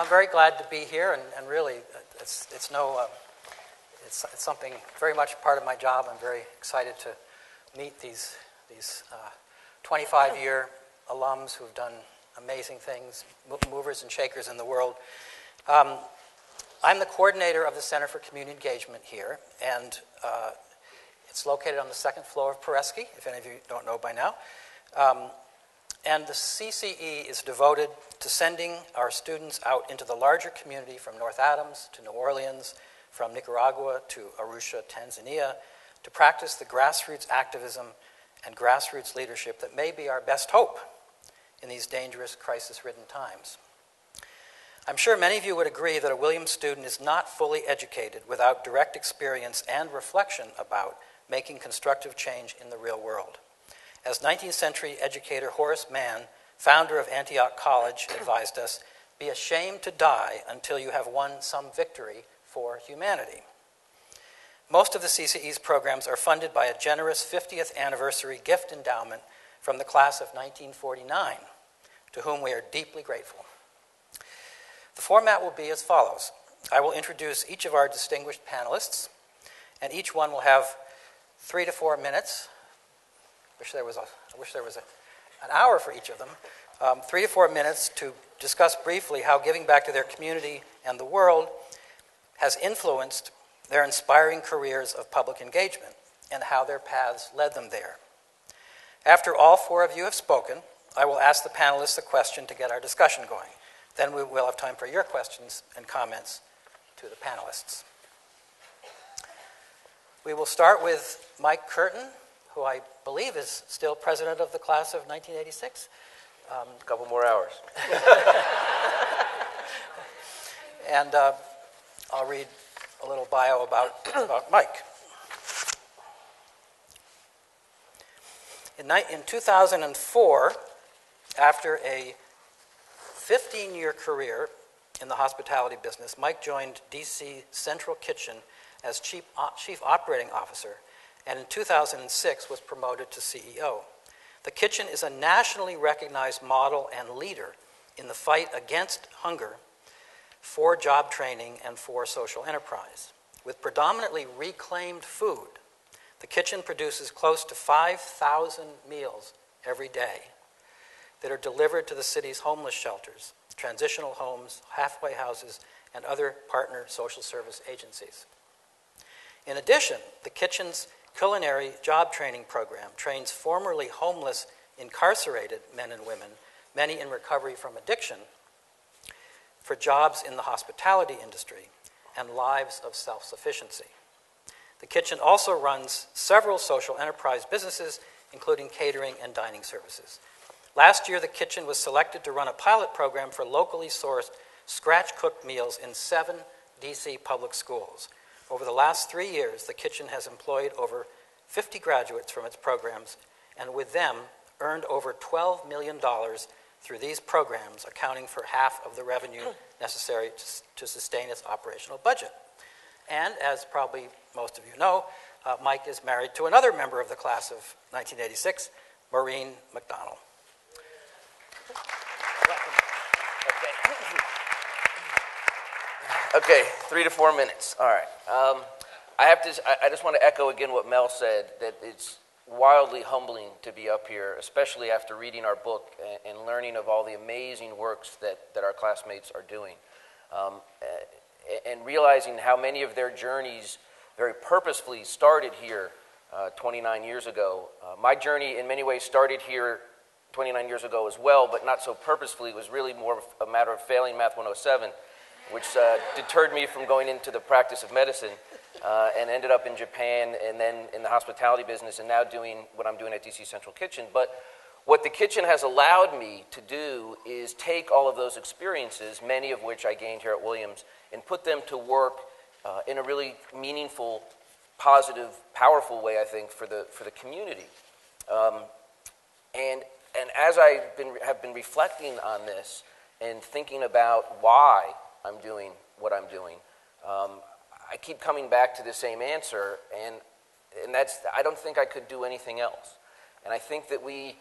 I'm very glad to be here, and really, it's something very much part of my job. I'm very excited to meet these 25-year alums who've done amazing things, movers and shakers in the world. I'm the coordinator of the Center for Community Engagement here, and it's located on the second floor of Peresky, if any of you don't know by now. And the CCE is devoted to sending our students out into the larger community from North Adams to New Orleans, from Nicaragua to Arusha, Tanzania, to practice the grassroots activism and grassroots leadership that may be our best hope in these dangerous, crisis-ridden times. I'm sure many of you would agree that a Williams student is not fully educated without direct experience and reflection about making constructive change in the real world. As 19th century educator Horace Mann, founder of Antioch College, advised us, "Be ashamed to die until you have won some victory for humanity." Most of the CCE's programs are funded by a generous 50th anniversary gift endowment from the class of 1949, to whom we are deeply grateful. The format will be as follows. I will introduce each of our distinguished panelists, and each one will have 3 to 4 minutes. I wish there was an hour for each of them. 3 to 4 minutes to discuss briefly how giving back to their community and the world has influenced their inspiring careers of public engagement and how their paths led them there. After all 4 of you have spoken, I will ask the panelists a question to get our discussion going. Then we will have time for your questions and comments to the panelists. We will start with Mike Curtin, who I believe is still president of the class of 1986. A couple more hours. And I'll read a little bio about Mike. In 2004, after a 15-year career in the hospitality business, Mike joined DC Central Kitchen as Chief Operating Officer, and in 2006 was promoted to CEO. The kitchen is a nationally recognized model and leader in the fight against hunger, for job training, and for social enterprise. With predominantly reclaimed food, the kitchen produces close to 5,000 meals every day that are delivered to the city's homeless shelters, transitional homes, halfway houses, and other partner social service agencies. In addition, the kitchen's culinary job training program trains formerly homeless, incarcerated men and women, many in recovery from addiction, for jobs in the hospitality industry and lives of self-sufficiency. The kitchen also runs several social enterprise businesses, including catering and dining services. Last year, the kitchen was selected to run a pilot program for locally sourced, scratch-cooked meals in 7 DC public schools. Over the last 3 years, the kitchen has employed over 50 graduates from its programs, and with them, earned over $12 million through these programs, accounting for half of the revenue necessary to sustain its operational budget. And as probably most of you know, Mike is married to another member of the class of 1986, Maureen McDonald. Okay, 3 to 4 minutes. All right. I just want to echo again what Mel said, that it's wildly humbling to be up here, especially after reading our book and learning of all the amazing works that our classmates are doing. And realizing how many of their journeys very purposefully started here 29 years ago. My journey in many ways started here 29 years ago as well, but not so purposefully. It was really more of a matter of failing Math 107, which deterred me from going into the practice of medicine, and ended up in Japan and then in the hospitality business, and now doing what I'm doing at DC Central Kitchen. But what the kitchen has allowed me to do is take all of those experiences, many of which I gained here at Williams, and put them to work in a really meaningful, positive, powerful way, I think, for the community. And as I have been reflecting on this and thinking about why I'm doing what I'm doing, I keep coming back to the same answer, and that's, I don't think I could do anything else. And I think that we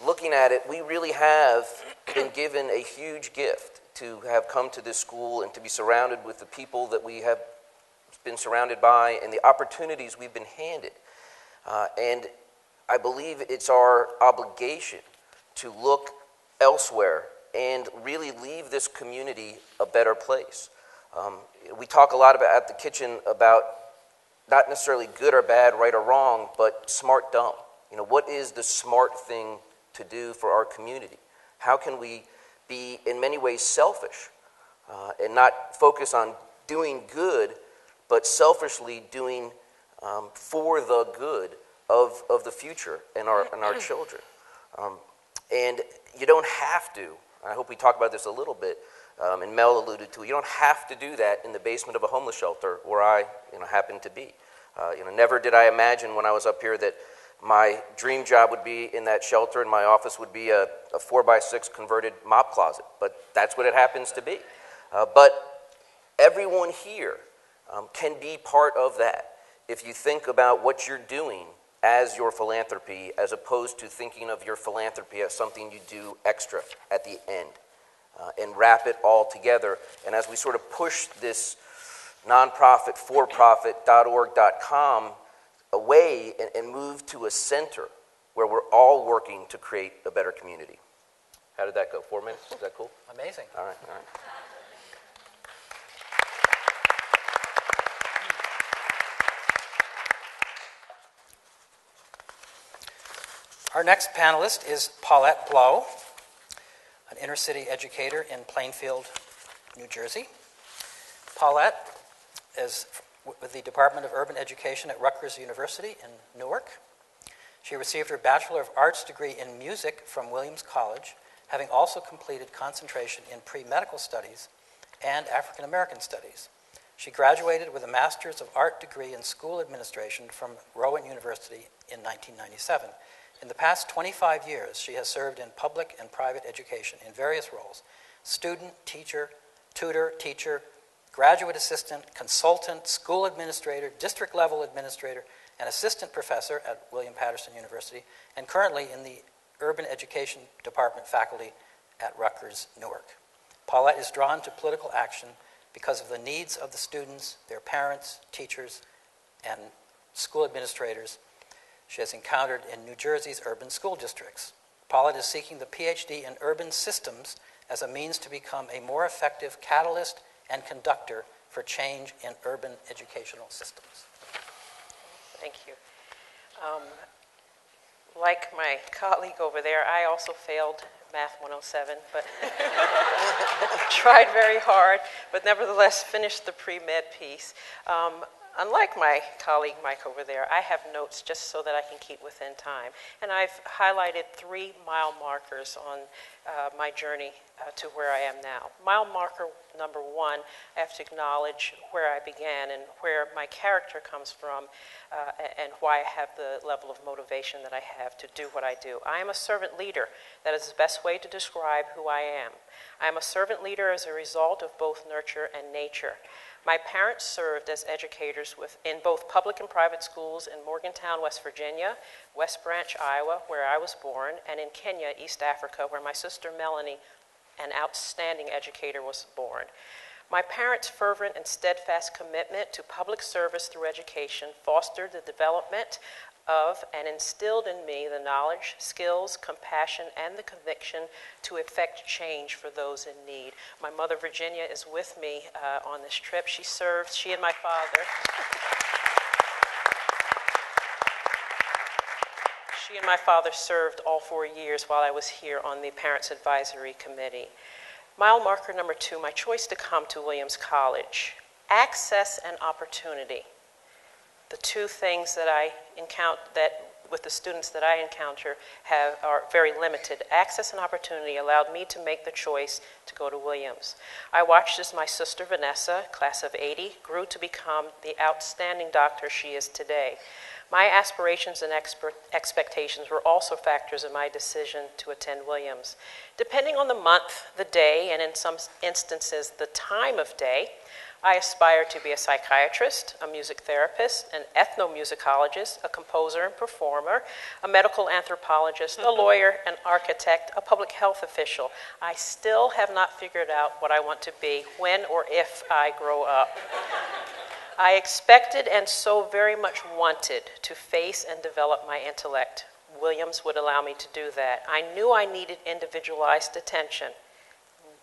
looking at it, we really have been given a huge gift to have come to this school and to be surrounded with the people that we have been surrounded by and the opportunities we've been handed. And I believe it's our obligation to look elsewhere and really leave this community a better place. We talk a lot about at the kitchen about not necessarily good or bad, right or wrong, but smart dumb. What is the smart thing to do for our community? How can we be in many ways selfish and not focus on doing good, but selfishly doing for the good of the future and our children. And you don't have to, I hope we talk about this a little bit, and Mel alluded to it, you don't have to do that in the basement of a homeless shelter where I happen to be. Never did I imagine when I was up here that my dream job would be in that shelter and my office would be a 4x6 converted mop closet, but that's what it happens to be. But everyone here can be part of that if you think about what you're doing as your philanthropy as opposed to thinking of your philanthropy as something you do extra at the end and wrap it all together. And as we sort of push this nonprofit, forprofit.org.com away and move to a center where we're all working to create a better community. How did that go? 4 minutes? Is that cool? Amazing. All right. Our next panelist is Paulette Blowe, an inner-city educator in Plainfield, New Jersey. Paulette is with the Department of Urban Education at Rutgers University in Newark. She received her Bachelor of Arts degree in music from Williams College, having also completed concentration in pre-medical studies and African American studies. She graduated with a Master's of Art degree in school administration from Rowan University in 1997. In the past 25 years, she has served in public and private education in various roles: student, teacher, tutor, teacher, graduate assistant, consultant, school administrator, district level administrator, and assistant professor at William Patterson University, and currently in the Urban Education Department faculty at Rutgers, Newark. Paulette is drawn to political action because of the needs of the students, their parents, teachers, and school administrators she has encountered in New Jersey's urban school districts. Paulette is seeking the PhD in urban systems as a means to become a more effective catalyst and conductor for change in urban educational systems. Thank you. Like my colleague over there, I also failed Math 107, but tried very hard, but nevertheless finished the pre-med piece. Unlike my colleague Mike over there, I have notes just so that I can keep within time. And I've highlighted 3 mile markers on my journey to where I am now. Mile marker number 1, I have to acknowledge where I began and where my character comes from and why I have the level of motivation that I have to do what I do. I am a servant leader. That is the best way to describe who I am. I am a servant leader as a result of both nurture and nature. My parents served as educators in both public and private schools in Morgantown, West Virginia, West Branch, Iowa, where I was born, and in Kenya, East Africa, where my sister Melanie, an outstanding educator, was born. My parents' fervent and steadfast commitment to public service through education fostered the development of and instilled in me the knowledge, skills, compassion, and the conviction to effect change for those in need. My mother, Virginia, is with me on this trip. She and my father, she and my father served all 4 years while I was here on the Parents Advisory Committee. Mile marker number 2, my choice to come to Williams College. Access and opportunity. The 2 things that I encounter, that with the students that I encounter are very limited. Access and opportunity allowed me to make the choice to go to Williams. I watched as my sister Vanessa, class of 80, grew to become the outstanding doctor she is today. My aspirations and expectations were also factors in my decision to attend Williams. Depending on the month, the day, and in some instances the time of day, I aspire to be a psychiatrist, a music therapist, an ethnomusicologist, a composer and performer, a medical anthropologist, a lawyer, an architect, a public health official. I still have not figured out what I want to be when or if I grow up. I expected and so very much wanted to face and develop my intellect. Williams would allow me to do that. I knew I needed individualized attention.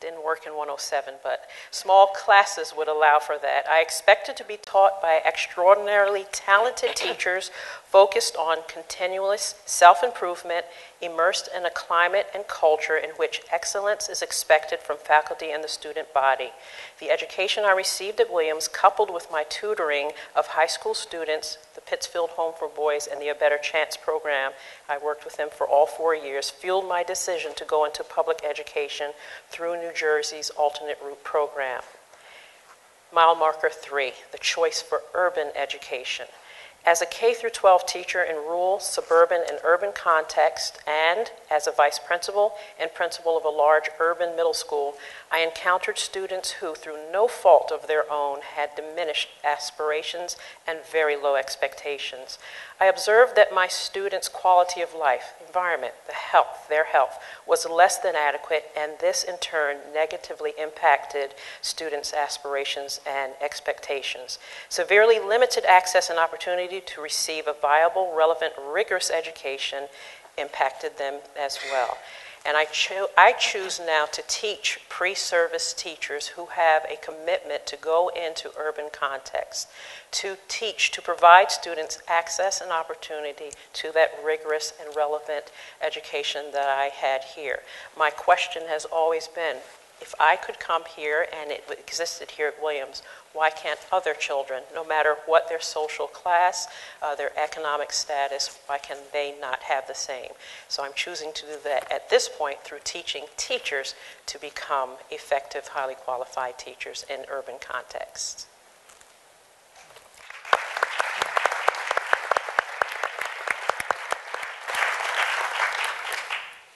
Didn't work in 107, but small classes would allow for that. I expected to be taught by extraordinarily talented teachers focused on continuous self-improvement, immersed in a climate and culture in which excellence is expected from faculty and the student body. The education I received at Williams, coupled with my tutoring of high school students, the Pittsfield Home for Boys, and the A Better Chance program, I worked with them for all 4 years, fueled my decision to go into public education through New Jersey's alternate route program. Mile marker 3, the choice for urban education. As a K-12 teacher in rural, suburban, and urban context, and as a vice principal and principal of a large urban middle school, I encountered students who, through no fault of their own, had diminished aspirations and very low expectations. I observed that my students' quality of life, environment, their health, was less than adequate, and this in turn negatively impacted students' aspirations and expectations. Severely limited access and opportunity to receive a viable, relevant, rigorous education impacted them as well. And I choose now to teach pre-service teachers who have a commitment to go into urban contexts, to teach, to provide students access and opportunity to that rigorous and relevant education that I had here. My question has always been, if I could come here and it existed here at Williams, why can't other children, no matter what their social class, their economic status, why can they not have the same? So I'm choosing to do that at this point through teaching teachers to become effective, highly qualified teachers in urban contexts.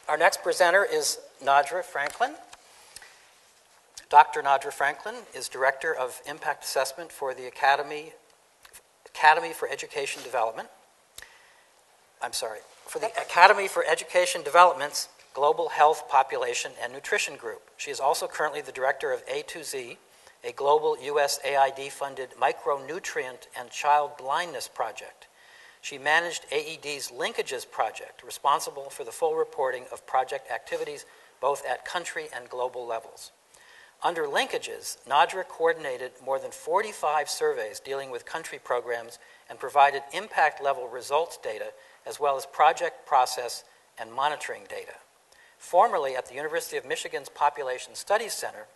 Our next presenter is Nadra Franklin. Dr. Nadra Franklin is Director of Impact Assessment for the Academy for Education Development. For the Academy for Education Development's Global Health, Population, and Nutrition Group. She is also currently the Director of A2Z, a global USAID-funded micronutrient and child blindness project. She managed AED's Linkages Project, responsible for the full reporting of project activities both at country and global levels. Under Linkages, Nadra coordinated more than 45 surveys dealing with country programs and provided impact-level results data as well as project process and monitoring data. Formerly at the University of Michigan's Population Studies Center,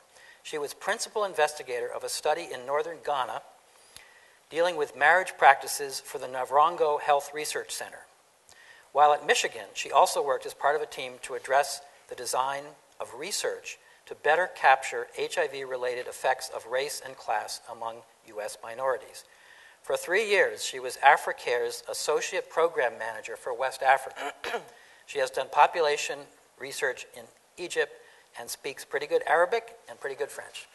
she was principal investigator of a study in northern Ghana dealing with marriage practices for the Navrongo Health Research Center. While at Michigan, she also worked as part of a team to address the design of research to better capture HIV-related effects of race and class among U.S. minorities. For 3 years, she was AfriCare's Associate Program Manager for West Africa. She has done population research in Egypt and speaks pretty good Arabic and pretty good French.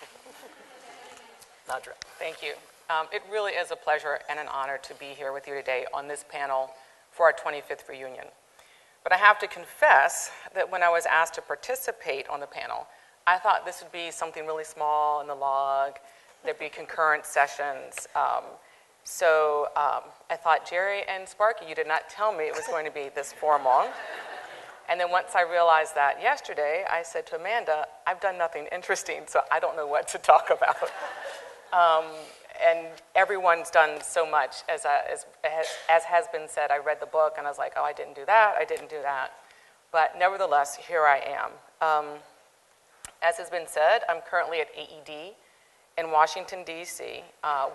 Nadra. Thank you. It really is a pleasure and an honor to be here with you today on this panel for our 25th reunion. But I have to confess that when I was asked to participate on the panel, I thought this would be something really small in the log. There'd be concurrent sessions. So I thought, Jerry and Sparky, you did not tell me it was going to be this formal. And then once I realized that yesterday, I said to Amanda, I've done nothing interesting, so I don't know what to talk about. And everyone's done so much. As has been said, I read the book, and I was like, oh, I didn't do that. But nevertheless, here I am. As has been said, I'm currently at AED in Washington, D.C.,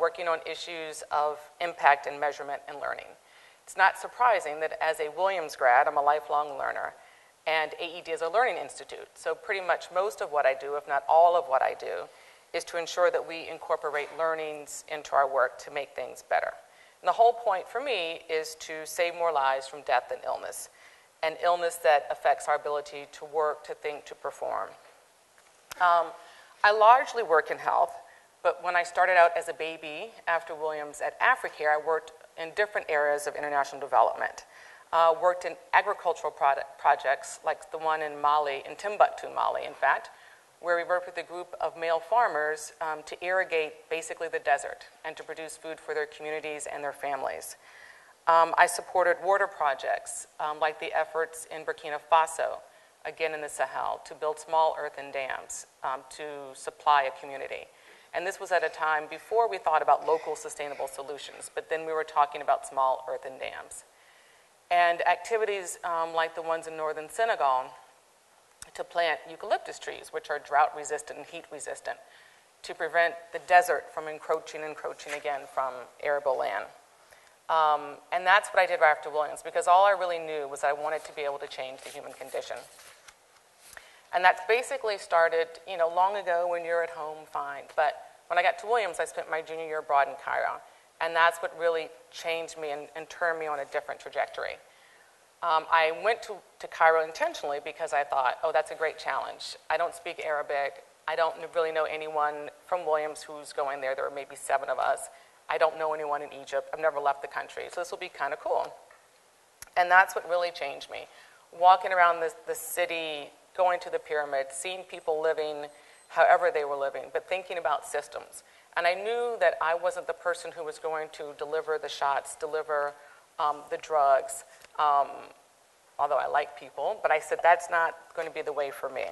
working on issues of impact and measurement and learning. It's not surprising that as a Williams grad, I'm a lifelong learner, and AED is a learning institute. So pretty much most of what I do, if not all of what I do, is to ensure that we incorporate learnings into our work to make things better. And the whole point for me is to save more lives from death and illness, an illness that affects our ability to work, to think, to perform. I largely work in health, But when I started out as a baby after Williams at AfriCare, I worked in different areas of international development. Worked in agricultural projects like the one in Mali, in Timbuktu, Mali, in fact, where we worked with a group of male farmers to irrigate basically the desert and to produce food for their communities and their families. I supported water projects like the efforts in Burkina Faso, again in the Sahel, to build small earthen dams to supply a community. And this was at a time before we thought about local sustainable solutions, but then we were talking about small earthen dams. And activities like the ones in northern Senegal to plant eucalyptus trees, which are drought resistant and heat resistant, to prevent the desert from encroaching again from arable land. And that's what I did right after Williams, because all I really knew was I wanted to be able to change the human condition. And that's basically started, long ago when you're at home, fine. But when I got to Williams, I spent my junior year abroad in Cairo. And that's what really changed me and turned me on a different trajectory. I went to Cairo intentionally because I thought, oh, that's a great challenge. I don't speak Arabic. I don't really know anyone from Williams who's going there. There are maybe 7 of us. I don't know anyone in Egypt. I've never left the country. So this will be kind of cool. And that's what really changed me. Walking around the city, going to the pyramids, seeing people living however they were living, but thinking about systems. And I knew that I wasn't the person who was going to deliver the shots, deliver the drugs, although I like people, but I said that's not going to be the way for me.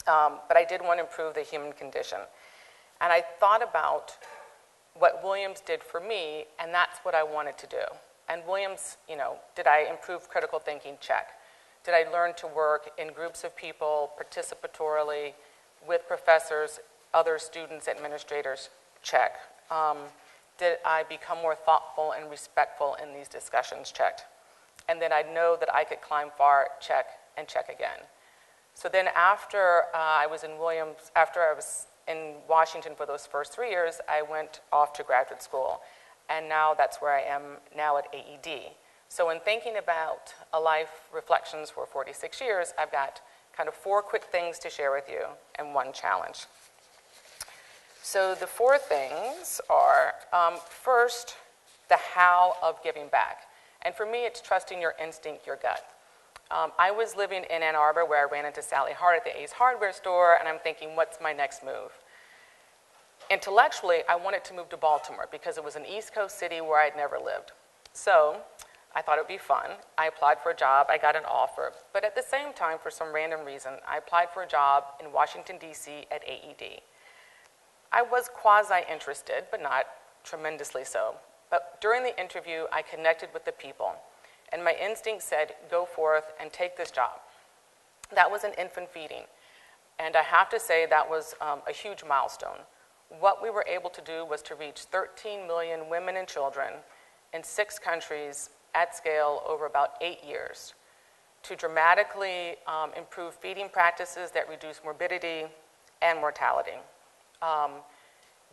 But I did want to improve the human condition. And I thought about what Williams did for me, and that's what I wanted to do. And Williams, did I improve critical thinking? Check. Did I learn to work in groups of people, participatorily, with professors, other students, administrators? Check. Did I become more thoughtful and respectful in these discussions? Checked. And then I know that I could climb far? Check, and check again. So then after I was in Washington for those first 3 years, I went off to graduate school. And now that's where I am now at AED. So in thinking about a life reflections for 46 years, I've got kind of 4 quick things to share with you and 1 challenge. So the 4 things are, first, the how of giving back. And for me, it's trusting your instinct, your gut. I was living in Ann Arbor where I ran into Sally Hart at the Ace Hardware store, and I'm thinking, what's my next move? Intellectually, I wanted to move to Baltimore because it was an East Coast city where I'd never lived. So I thought it would be fun. I applied for a job. I got an offer. But at the same time, for some random reason, I applied for a job in Washington, D.C. at AED. I was quasi-interested, but not tremendously so. But during the interview, I connected with the people. And my instinct said, go forth and take this job. That was an infant feeding. And I have to say that was a huge milestone. What we were able to do was to reach 13 million women and children in 6 countries at scale over about 8 years to dramatically improve feeding practices that reduce morbidity and mortality.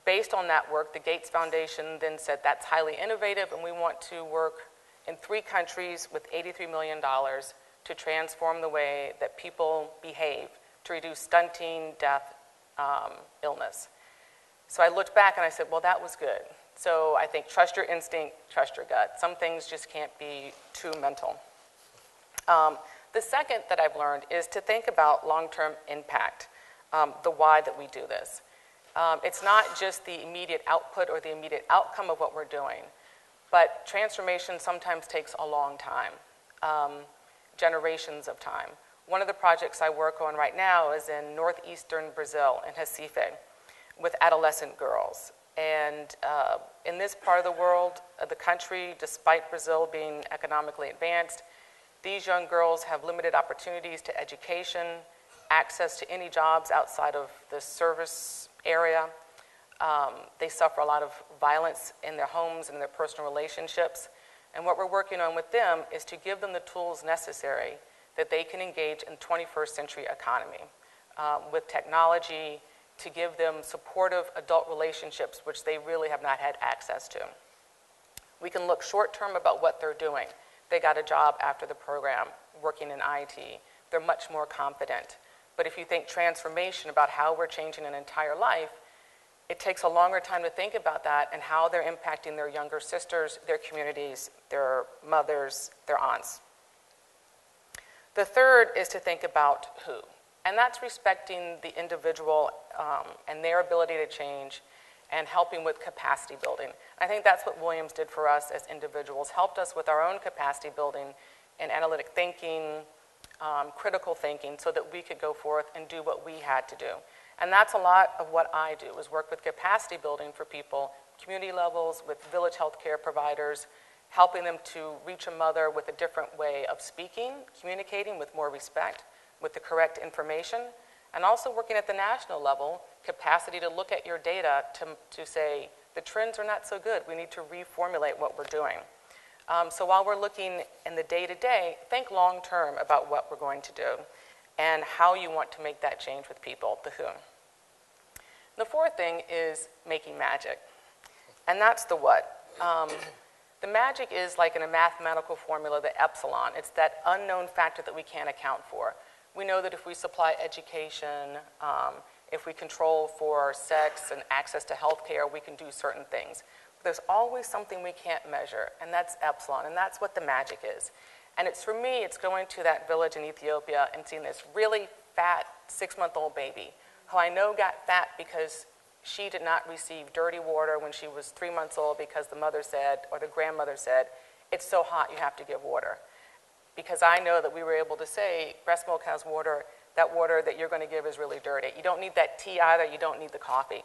Based on that work, the Gates Foundation then said that's highly innovative and we want to work in 3 countries with $83 million to transform the way that people behave to reduce stunting, death, illness. So I looked back and I said, well, that was good. So I think trust your instinct, trust your gut. Some things just can't be too mental. The second that I've learned is to think about long-term impact, the why that we do this. It's not just the immediate output or the immediate outcome of what we're doing, but transformation sometimes takes a long time, generations of time. One of the projects I work on right now is in northeastern Brazil, in Recife, with adolescent girls. And in this part of the world, the country, despite Brazil being economically advanced, these young girls have limited opportunities to education, access to any jobs outside of the service area. They suffer a lot of violence in their homes and in their personal relationships. And what we're working on with them is to give them the tools necessary that they can engage in 21st century economy with technology, to give them supportive adult relationships, which they really have not had access to. We can look short-term about what they're doing. They got a job after the program, working in IT. They're much more confident. But if you think transformation about how we're changing an entire life, it takes a longer time to think about that and how they're impacting their younger sisters, their communities, their mothers, their aunts. The third is to think about who, and that's respecting the individual and their ability to change and helping with capacity building. I think that's what Williams did for us as individuals, helped us with our own capacity building and analytic thinking, critical thinking, so that we could go forth and do what we had to do. And that's a lot of what I do, is work with capacity building for people, community levels, with village healthcare providers, helping them to reach a mother with a different way of speaking, communicating with more respect, with the correct information, and also working at the national level, capacity to look at your data to say, the trends are not so good, we need to reformulate what we're doing. So while we're looking in the day-to-day, think long-term about what we're going to do and how you want to make that change with people, the whom. The fourth thing is making magic, and that's the what. The magic is like in a mathematical formula, the epsilon. It's that unknown factor that we can't account for. We know that if we supply education, if we control for sex and access to healthcare, we can do certain things. But there's always something we can't measure, and that's epsilon, and that's what the magic is. And it's, for me, it's going to that village in Ethiopia and seeing this really fat 6-month-old baby, who I know got fat because she did not receive dirty water when she was 3 months old because the mother said, or the grandmother said, it's so hot you have to give water. Because I know that we were able to say, breast milk has water, that water that you're going to give is really dirty. You don't need that tea either, you don't need the coffee.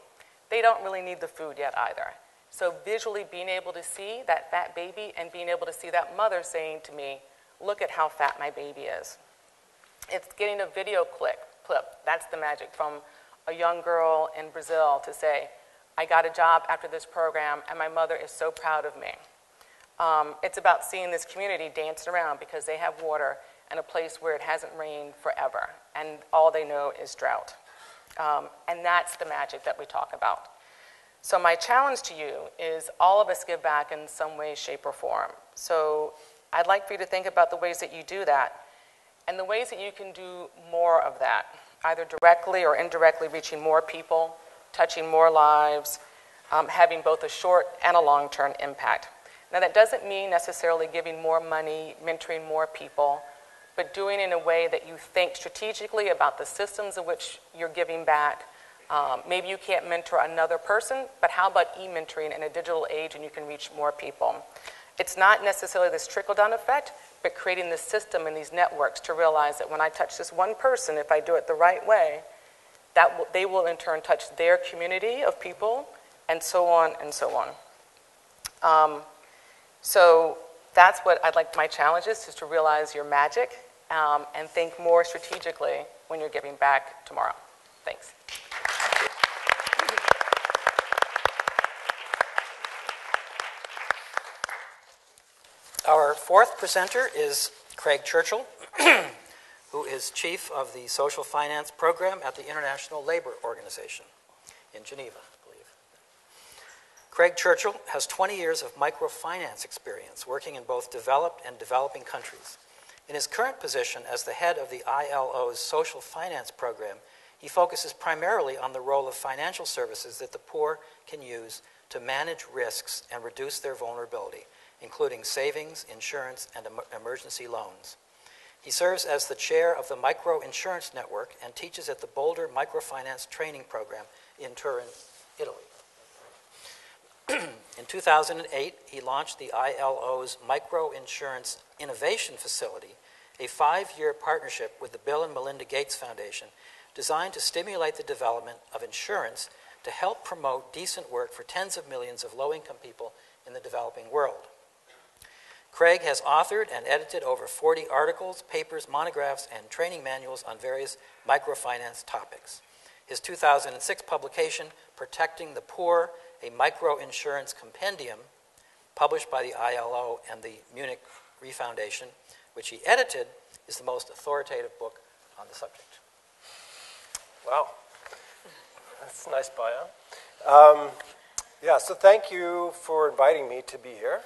They don't really need the food yet either. So visually being able to see that fat baby and being able to see that mother saying to me, look at how fat my baby is. It's getting a video clip, that's the magic, from a young girl in Brazil to say, I got a job after this program and my mother is so proud of me. It's about seeing this community dancing around because they have water in a place where it hasn't rained forever and all they know is drought. And that's the magic that we talk about. So my challenge to you is all of us give back in some way, shape, or form. So I'd like for you to think about the ways that you do that and the ways that you can do more of that, either directly or indirectly reaching more people, touching more lives, having both a short and a long-term impact. Now that doesn't mean necessarily giving more money, mentoring more people, but doing it in a way that you think strategically about the systems in which you're giving back. Maybe you can't mentor another person, but how about e-mentoring in a digital age and you can reach more people? It's not necessarily this trickle-down effect, but creating this system and these networks to realize that when I touch this one person, if I do it the right way, they will in turn touch their community of people, and so on and so on. So that's what I'd like my challenge is to realize your magic and think more strategically when you're giving back tomorrow. Thanks. Our fourth presenter is Craig Churchill, who is chief of the Social Finance Program at the International Labor Organization in Geneva, I believe. Craig Churchill has 20 years of microfinance experience working in both developed and developing countries. In his current position as the head of the ILO's Social Finance Program, he focuses primarily on the role of financial services that the poor can use to manage risks and reduce their vulnerability, including savings, insurance, and emergency loans. He serves as the chair of the Micro Insurance Network and teaches at the Boulder Microfinance Training Program in Turin, Italy. In 2008, he launched the ILO's Micro Insurance Innovation Facility, a 5-year partnership with the Bill and Melinda Gates Foundation designed to stimulate the development of insurance to help promote decent work for tens of millions of low-income people in the developing world. Craig has authored and edited over 40 articles, papers, monographs, and training manuals on various microfinance topics. His 2006 publication, Protecting the Poor, a Microinsurance Compendium, published by the ILO and the Munich Re Foundation, which he edited, is the most authoritative book on the subject. Wow, that's a nice bio. Yeah, so thank you for inviting me to be here.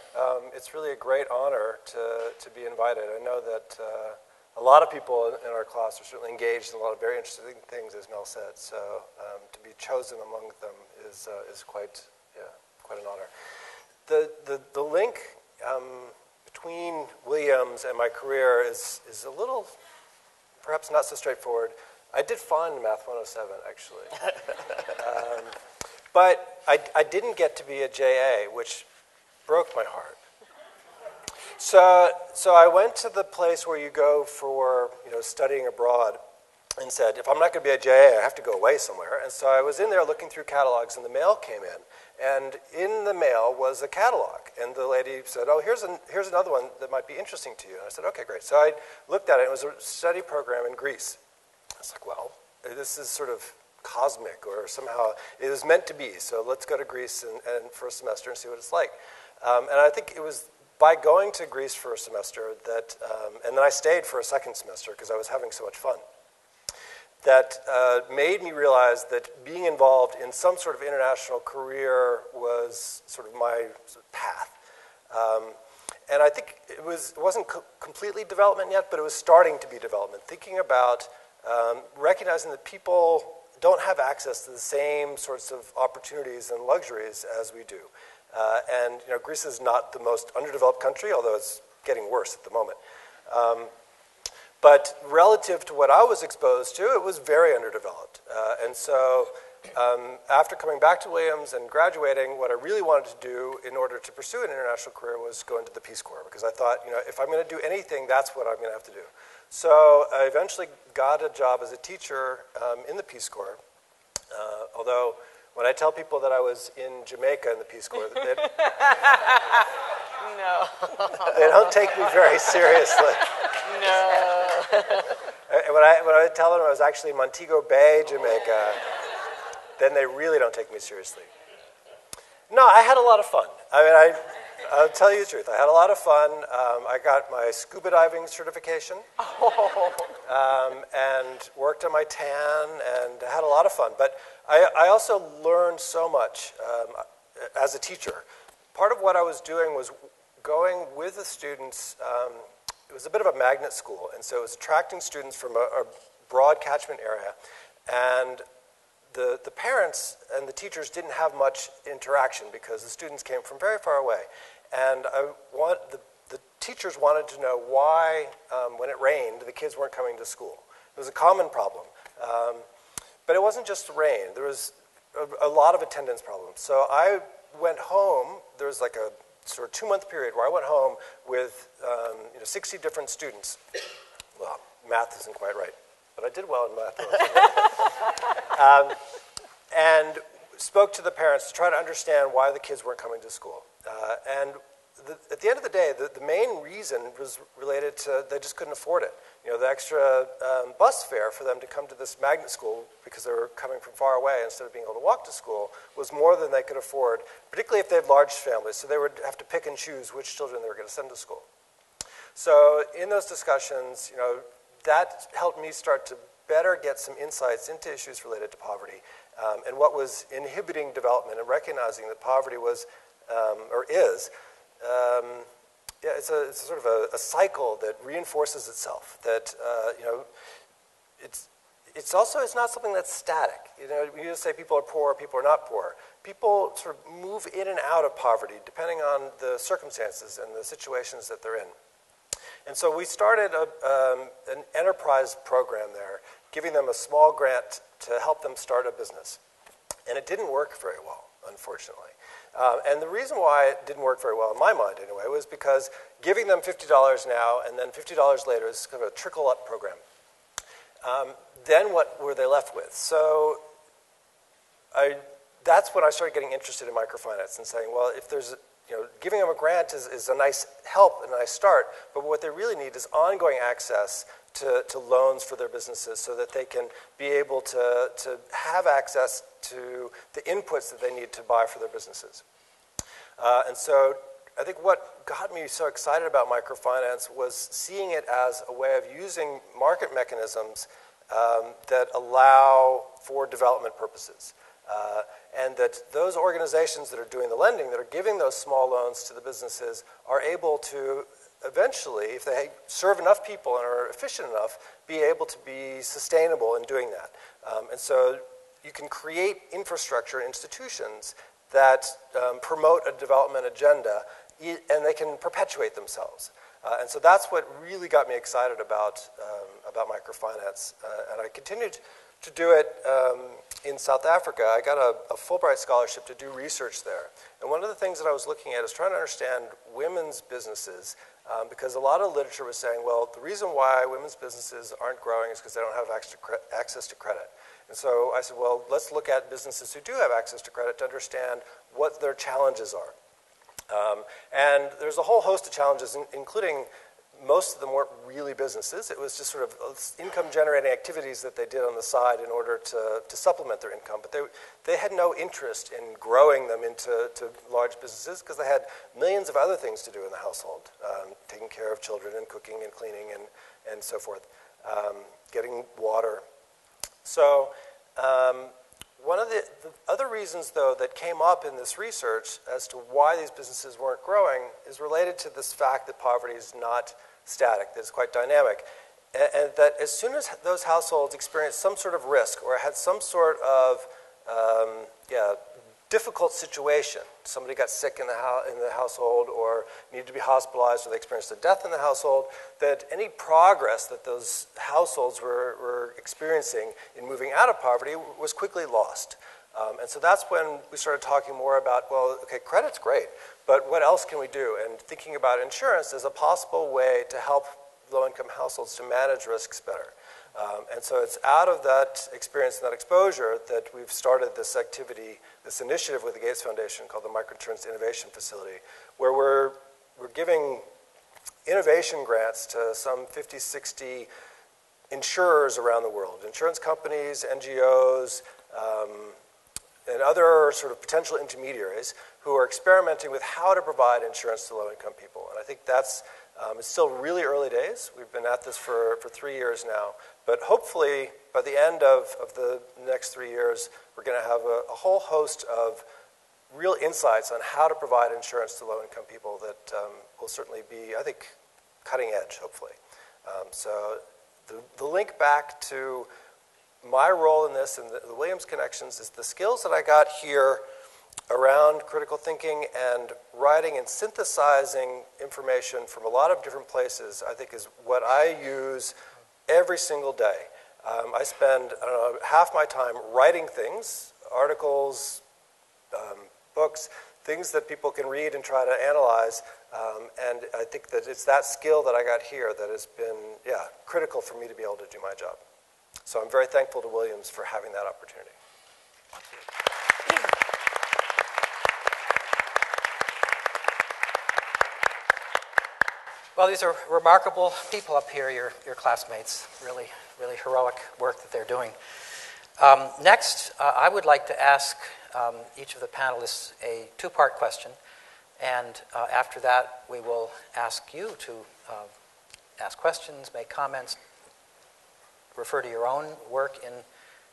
It's really a great honor to be invited. I know that a lot of people in our class are certainly engaged in a lot of very interesting things, as Mel said. So to be chosen among them is quite an honor. The link between Williams and my career is a little, perhaps not so straightforward. I did fine in Math 107, actually. But I didn't get to be a JA, which broke my heart. So I went to the place where you go for studying abroad and said, if I'm not going to be a JA, I have to go away somewhere. And so I was in there looking through catalogs, and the mail came in. And in the mail was a catalog. And the lady said, oh, here's another one that might be interesting to you. And I said, okay, great. So I looked at it. It was a study program in Greece. I was like, well, this is sort of cosmic, or somehow it was meant to be. So let's go to Greece and for a semester and see what it's like. And I think it was by going to Greece for a semester that, and then I stayed for a second semester because I was having so much fun, that made me realize that being involved in some sort of international career was sort of my path. And I think it wasn't completely development yet, but it was starting to be development, thinking about recognizing that people don't have access to the same sorts of opportunities and luxuries as we do. And Greece is not the most underdeveloped country, although it's getting worse at the moment. But relative to what I was exposed to, it was very underdeveloped. And so after coming back to Williams and graduating, what I really wanted to do in order to pursue an international career was go into the Peace Corps, because I thought, if I'm going to do anything, that's what I'm going to have to do. So I eventually got a job as a teacher in the Peace Corps, although when I tell people that I was in Jamaica in the Peace Corps, they don't take me very seriously. No. And when I tell them I was actually in Montego Bay, Jamaica, then they really don't take me seriously. No, I had a lot of fun. I mean, I'll tell you the truth. I had a lot of fun. I got my scuba diving certification and worked on my tan and had a lot of fun. But I also learned so much as a teacher. Part of what I was doing was going with the students. It was a bit of a magnet school, and so it was attracting students from a broad catchment area. And the parents and the teachers didn't have much interaction because the students came from very far away. And the teachers wanted to know why, when it rained, the kids weren't coming to school. It was a common problem. But it wasn't just the rain. There was a lot of attendance problems. So I went home. There was like a sort of 2-month period where I went home with 60 different students. Well, math isn't quite right, but I did well in math. And spoke to the parents to try to understand why the kids weren't coming to school. And at the end of the day, the main reason was related to they just couldn't afford it. The extra bus fare for them to come to this magnet school because they were coming from far away instead of being able to walk to school was more than they could afford, particularly if they had large families. So they would have to pick and choose which children they were going to send to school. So in those discussions, that helped me start to better get some insights into issues related to poverty and what was inhibiting development, and recognizing that poverty was, or is, it's a sort of a cycle that reinforces itself. That it's not something that's static. You just say people are poor, people are not poor. People sort of move in and out of poverty depending on the circumstances and the situations that they're in. And so we started an enterprise program there, giving them a small grant to help them start a business. And it didn't work very well, unfortunately. And the reason why it didn't work very well, in my mind anyway, was because giving them $50 now and then $50 later is kind of a trickle-up program. Then what were they left with? So that's when I started getting interested in microfinance and saying, well, if there's, giving them a grant is a nice help and a nice start, but what they really need is ongoing access to loans for their businesses so that they can be able to have access to the inputs that they need to buy for their businesses. And so I think what got me so excited about microfinance was seeing it as a way of using market mechanisms that allow for development purposes. And that those organizations that are doing the lending, that are giving those small loans to the businesses, are able to eventually, if they serve enough people and are efficient enough, be able to be sustainable in doing that. And so, you can create infrastructure and institutions that promote a development agenda, and they can perpetuate themselves. And so that's what really got me excited about microfinance. And I continued to do it in South Africa. I got a Fulbright scholarship to do research there. And one of the things that I was looking at is trying to understand women's businesses, because a lot of literature was saying, well, the reason why women's businesses aren't growing is because they don't have access to credit. And so I said, well, let's look at businesses who do have access to credit to understand what their challenges are. And there's a whole host of challenges, including most of them weren't really businesses. It was just sort of income-generating activities that they did on the side in order to supplement their income. But they had no interest in growing them into large businesses because they had millions of other things to do in the household, taking care of children and cooking and cleaning and so forth, getting water. So one of the other reasons, though, that came up in this research as to why these businesses weren't growing is related to this fact that poverty is not static, that it's quite dynamic, and that as soon as those households experienced some sort of risk or had some sort of difficult situation, somebody got sick in the household or needed to be hospitalized or they experienced a death in the household, that any progress that those households were experiencing in moving out of poverty was quickly lost. And so that's when we started talking more about, well, okay, credit's great, but what else can we do? And thinking about insurance as a possible way to help low-income households to manage risks better. And so it's out of that experience and that exposure that we've started this activity, this initiative with the Gates Foundation called the Microinsurance Innovation Facility, where we're giving innovation grants to some 50, 60 insurers around the world, insurance companies, NGOs, and other sort of potential intermediaries who are experimenting with how to provide insurance to low-income people. And I think that's it's still really early days. We've been at this for 3 years now. But hopefully, by the end of the next 3 years, we're going to have a whole host of real insights on how to provide insurance to low-income people that will certainly be, I think, cutting edge, hopefully. So the link back to my role in this and the Williams Connections is the skills that I got here around critical thinking and writing and synthesizing information from a lot of different places, I think is what I use every single day. I spend, I don't know, half my time writing things, articles, books, things that people can read and try to analyze, and I think that it's that skill that I got here that has been, critical for me to be able to do my job. So I'm very thankful to Williams for having that opportunity. Well, these are remarkable people up here, your classmates. Really, really heroic work that they're doing. Next, I would like to ask each of the panelists a two-part question. And after that, we will ask you to ask questions, make comments, refer to your own work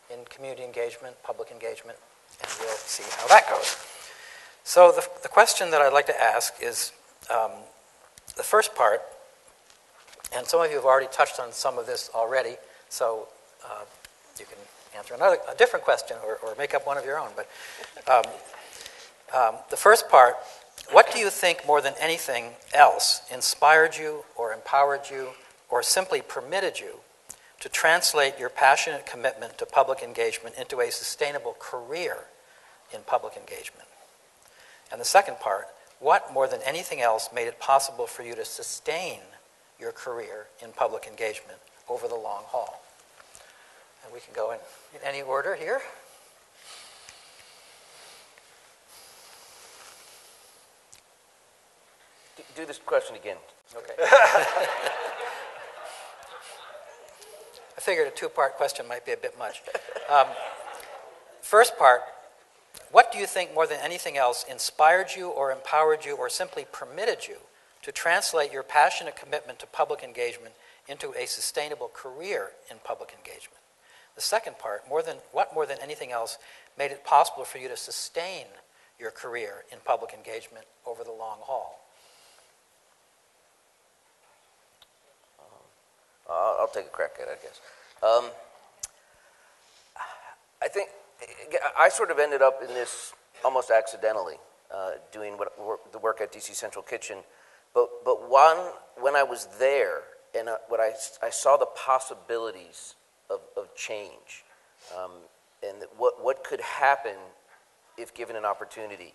in community engagement, public engagement, and we'll see how that goes. So the question that I'd like to ask is the first part, and some of you have already touched on some of this already, so you can answer a different question or make up one of your own. But the first part, what do you think more than anything else inspired you or empowered you or simply permitted you to translate your passionate commitment to public engagement into a sustainable career in public engagement? And the second part, what more than anything else made it possible for you to sustain your career in public engagement over the long haul? And we can go in any order here. Do this question again. Okay. I figured a two-part question might be a bit much. First part, what do you think more than anything else inspired you or empowered you or simply permitted you to translate your passionate commitment to public engagement into a sustainable career in public engagement? The second part, what more than anything else made it possible for you to sustain your career in public engagement over the long haul? I'll take a crack at it, I guess. I think I sort of ended up in this almost accidentally, doing the work at DC Central Kitchen. But when I was there and I saw the possibilities of change, and what could happen if given an opportunity.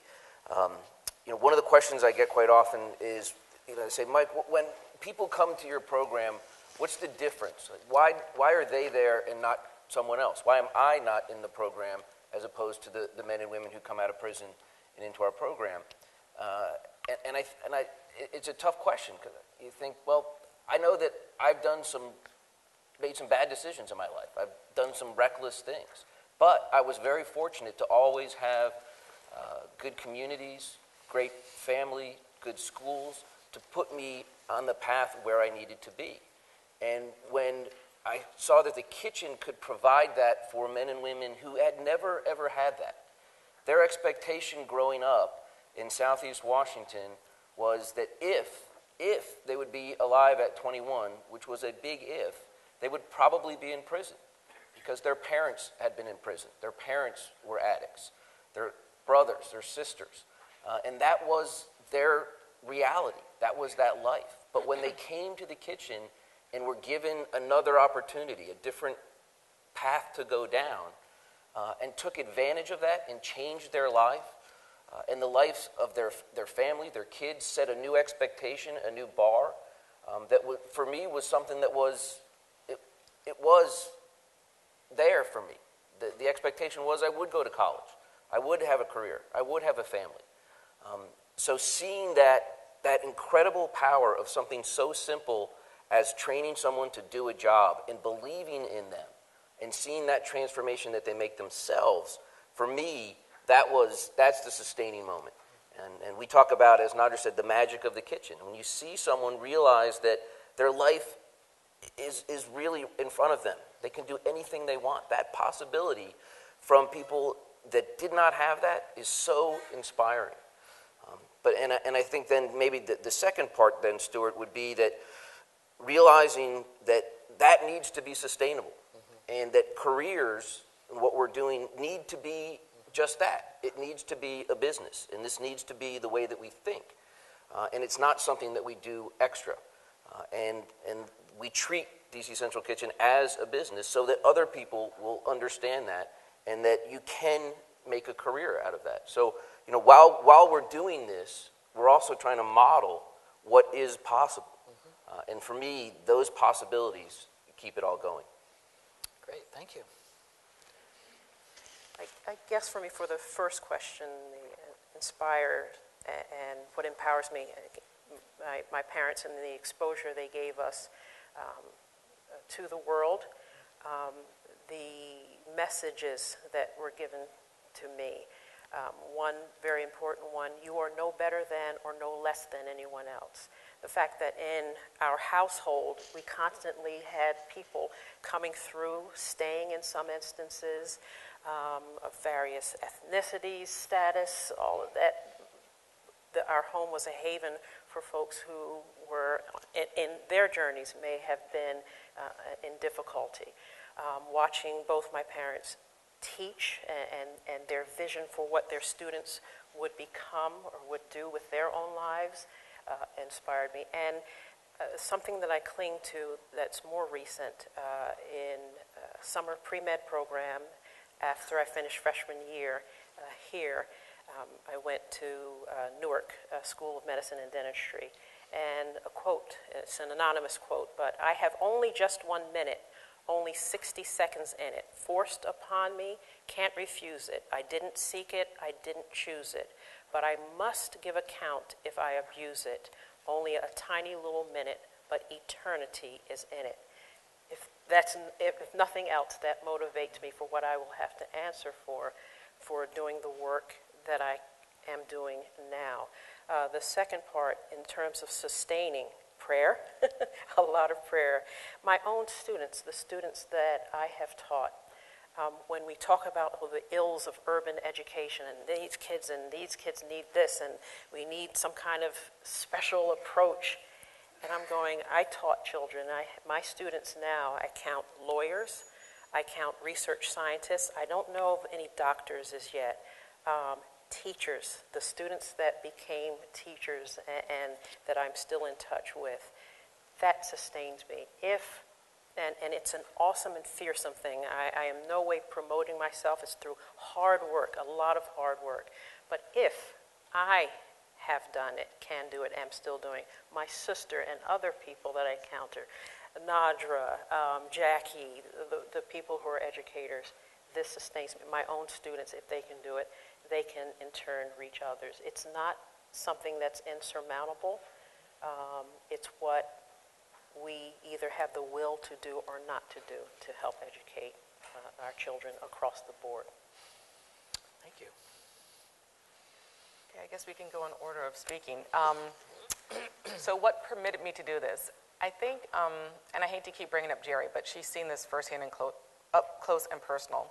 One of the questions I get quite often is, I say, Mike, when people come to your program, what's the difference? Like, why are they there and not someone else? Why am I not in the program as opposed to the men and women who come out of prison and into our program? It's a tough question, because you think, well, I know that I've made some bad decisions in my life. I've done some reckless things. But I was very fortunate to always have good communities, great family, good schools, to put me on the path where I needed to be. And when I saw that the kitchen could provide that for men and women who had never, ever had that, their expectation growing up in Southeast Washington was that if they would be alive at 21, which was a big if, they would probably be in prison because their parents had been in prison. Their parents were addicts, their brothers, their sisters. And that was their reality. That was that life. But when they came to the kitchen and were given another opportunity, a different path to go down, and took advantage of that and changed their life, and the lives of their family, their kids, set a new expectation, a new bar, that for me was something that was there for me. The expectation was I would go to college. I would have a career. I would have a family. So seeing that incredible power of something so simple as training someone to do a job and believing in them and seeing that transformation that they make themselves, for me, that's the sustaining moment. And we talk about, as Nadra said, the magic of the kitchen. When you see someone realize that their life is really in front of them, they can do anything they want. That possibility from people that did not have that is so inspiring. And I think then maybe the second part then, Stewart, would be that realizing that needs to be sustainable, and that careers and what we're doing need to be just that. It needs to be a business, and this needs to be the way that we think. And it's not something that we do extra. And we treat DC Central Kitchen as a business so that other people will understand that, and that you can make a career out of that. So, while we're doing this, we're also trying to model what is possible. And for me, those possibilities keep it all going. Great, thank you. I guess for me, for the first question, the inspired and what empowers me, my parents and the exposure they gave us to the world, the messages that were given to me. One very important one, you are no better than or no less than anyone else. The fact that in our household, we constantly had people coming through, staying in some instances, of various ethnicities, status, all of that. Our home was a haven for folks who were, in their journeys, may have been in difficulty. Watching both my parents teach and their vision for what their students would become or would do with their own lives inspired me. And something that I cling to that's more recent, in summer pre-med program, after I finished freshman year here, I went to Newark School of Medicine and Dentistry, and a quote, it's an anonymous quote, but I have only just 1 minute, only 60 seconds in it, forced upon me, can't refuse it. I didn't seek it, I didn't choose it, but I must give account if I abuse it. Only a tiny little minute, but eternity is in it. If nothing else, that motivates me for what I will have to answer for doing the work that I am doing now. The second part, in terms of sustaining prayer, a lot of prayer. My own students, the students that I have taught, when we talk about the ills of urban education and these kids need this and we need some kind of special approach, and I'm going, I taught children. My students now, I count lawyers, I count research scientists. I don't know of any doctors as yet. Teachers, the students that became teachers and that I'm still in touch with, that sustains me. And it's an awesome and fearsome thing. I am no way promoting myself. It's through hard work, a lot of hard work. But if I have done it, can do it, am still doing, my sister and other people that I encounter, Nadra, Jackie, the people who are educators, this sustains me. My own students, if they can do it, they can in turn reach others. It's not something that's insurmountable. It's what we either have the will to do or not to do to help educate our children across the board. Thank you. Okay, I guess we can go in order of speaking. So what permitted me to do this? I think, and I hate to keep bringing up Jerry, but she's seen this firsthand and up close and personal.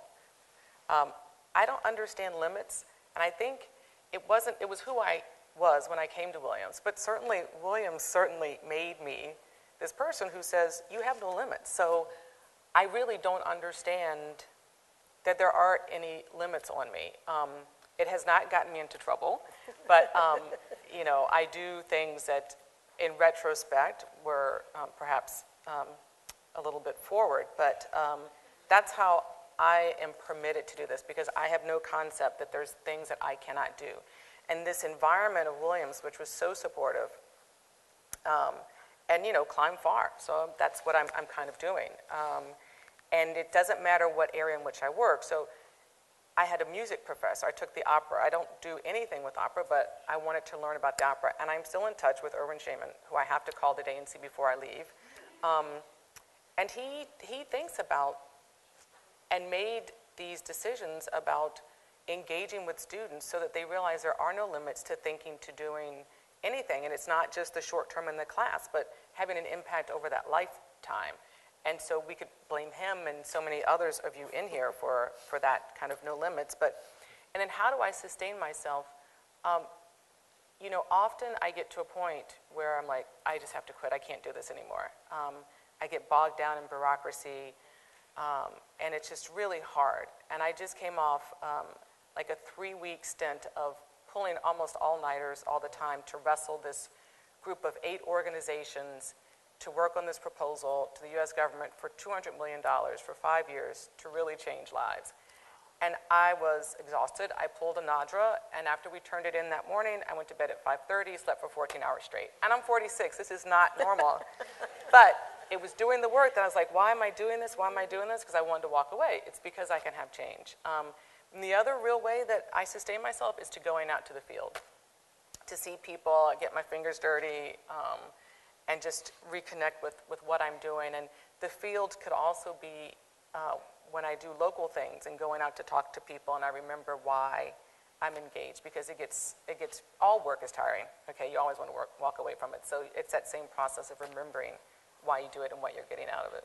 I don't understand limits, and I think it was who I was when I came to Williams, but certainly Williams certainly made me this person who says, you have no limits. So I really don't understand that there are any limits on me. It has not gotten me into trouble, but you know, I do things that in retrospect were perhaps a little bit forward, but that's how I am permitted to do this, because I have no concept that there's things that I cannot do. And this environment of Williams, which was so supportive, and you know, climb far. So that's what I'm kind of doing. And it doesn't matter what area in which I work. So I had a music professor. I took the opera. I don't do anything with opera, but I wanted to learn about the opera. And I'm still in touch with Erwin Shaman, who I have to call today and see before I leave. And he thinks about and made these decisions about engaging with students so that they realize there are no limits to thinking, to doing anything. And it's not just the short term in the class, but having an impact over that lifetime. And so we could blame him and so many others of you in here for that kind of no limits. And then how do I sustain myself? You know, often I get to a point where I'm like, I just have to quit. I can't do this anymore. I get bogged down in bureaucracy, and it's just really hard. And I just came off like a 3-week stint of pulling almost all-nighters all the time to wrestle this group of 8 organizations to work on this proposal to the U.S. government for $200 million for 5 years to really change lives. And I was exhausted. I pulled a Nadra, and after we turned it in that morning, I went to bed at 5:30, slept for 14 hours straight. And I'm 46. This is not normal. But it was doing the work that I was like, why am I doing this? Why am I doing this? Because I wanted to walk away. It's because I can have change. And the other real way that I sustain myself is to going out to the field, to see people, get my fingers dirty, and just reconnect with what I'm doing. And the field could also be when I do local things and going out to talk to people, and I remember why I'm engaged, because it gets all work is tiring. Okay, you always want to walk away from it. So it's that same process of remembering why you do it and what you're getting out of it.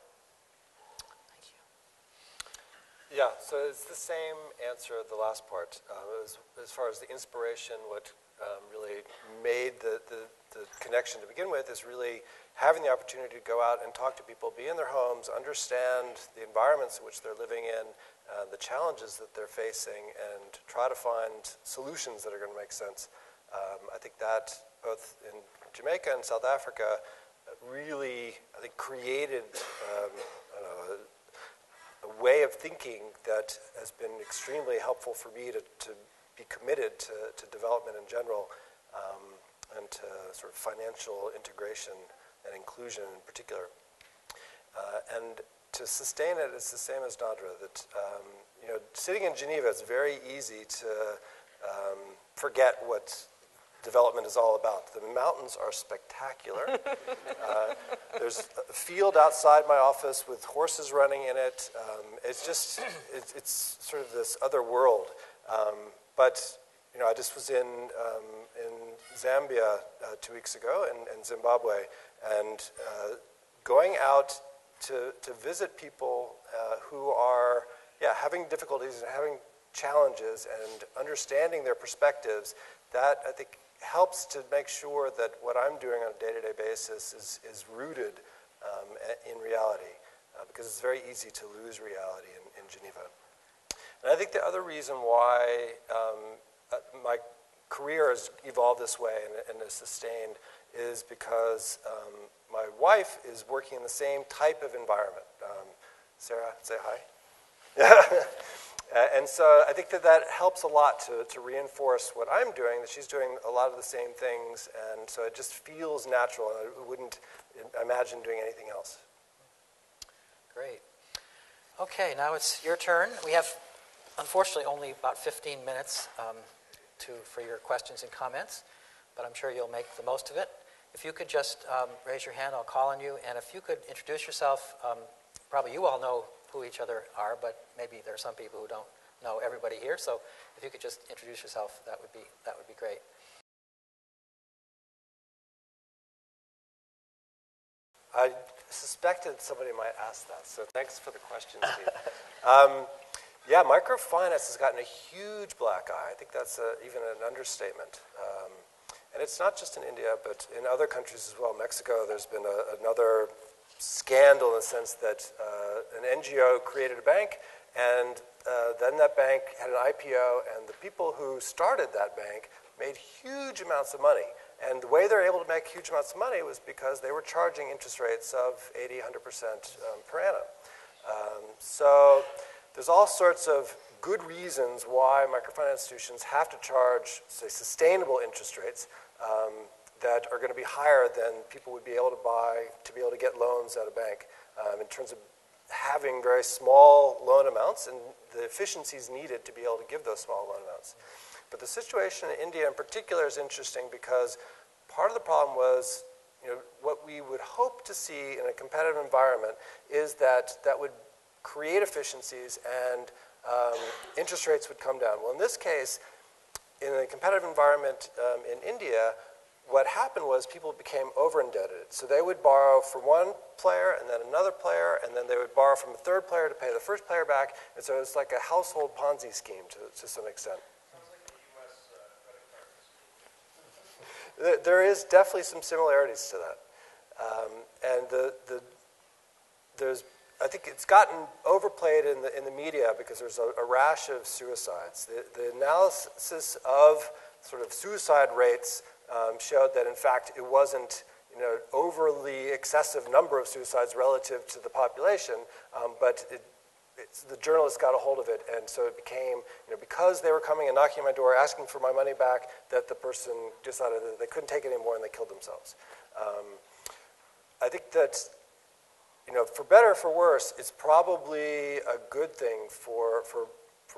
Thank you. Yeah, so it's the same answer, the last part. As far as the inspiration, what really made the connection to begin with is really having the opportunity to go out and talk to people, be in their homes, understand the environments in which they're living in, the challenges that they're facing, and try to find solutions that are going to make sense. I think that both in Jamaica and South Africa really, I think, created a way of thinking that has been extremely helpful for me to be committed to development in general, and to sort of financial integration and inclusion in particular. And to sustain it, it's the same as Nadra, that you know, sitting in Geneva, it's very easy to forget what development is all about. The mountains are spectacular. There's a field outside my office with horses running in it. It's just, it's sort of this other world. But you know, I just was in Zambia 2 weeks ago, and Zimbabwe, and going out to visit people who are having difficulties and having challenges and understanding their perspectives, that I think helps to make sure that what I'm doing on a day-to-day basis is rooted in reality. because it's very easy to lose reality in Geneva. And I think the other reason why my career has evolved this way and is sustained is because my wife is working in the same type of environment. Sarah, say hi. And so I think that helps a lot to reinforce what I'm doing, that she's doing a lot of the same things, and so it just feels natural, and I wouldn't imagine doing anything else. Great. Okay, now it's your turn. We have, unfortunately, only about 15 minutes for your questions and comments, but I'm sure you'll make the most of it. If you could just raise your hand, I'll call on you, and if you could introduce yourself. Probably you all know who each other are, but maybe there are some people who don't know everybody here. So if you could just introduce yourself, that would be great. I suspected somebody might ask that, so thanks for the question, Steve. Yeah, microfinance has gotten a huge black eye. I think that's even an understatement. And it's not just in India, but in other countries as well. Mexico, there's been another scandal in the sense that an NGO created a bank, and then that bank had an IPO, and the people who started that bank made huge amounts of money. And the way they're able to make huge amounts of money was because they were charging interest rates of 80, 100% per annum. So there's all sorts of good reasons why microfinance institutions have to charge, say, sustainable interest rates that are going to be higher than people would be able to buy to be able to get loans at a bank in terms of having very small loan amounts and the efficiencies needed to be able to give those small loan amounts. But the situation in India in particular is interesting because part of the problem was, what we would hope to see in a competitive environment is that would create efficiencies and interest rates would come down. Well, in this case, in a competitive environment in India, what happened was people became over-indebted. So they would borrow from one player and then another player, and then they would borrow from a third player to pay the first player back. And so it's like a household Ponzi scheme to some extent. There is definitely some similarities to that. And I think it's gotten overplayed in the media because there's a rash of suicides. The analysis of sort of suicide rates showed that, in fact, it wasn't overly excessive number of suicides relative to the population, but the journalists got a hold of it, and so it became, because they were coming and knocking on my door asking for my money back, that the person decided that they couldn't take it anymore and they killed themselves. I think that, for better or for worse, it's probably a good thing for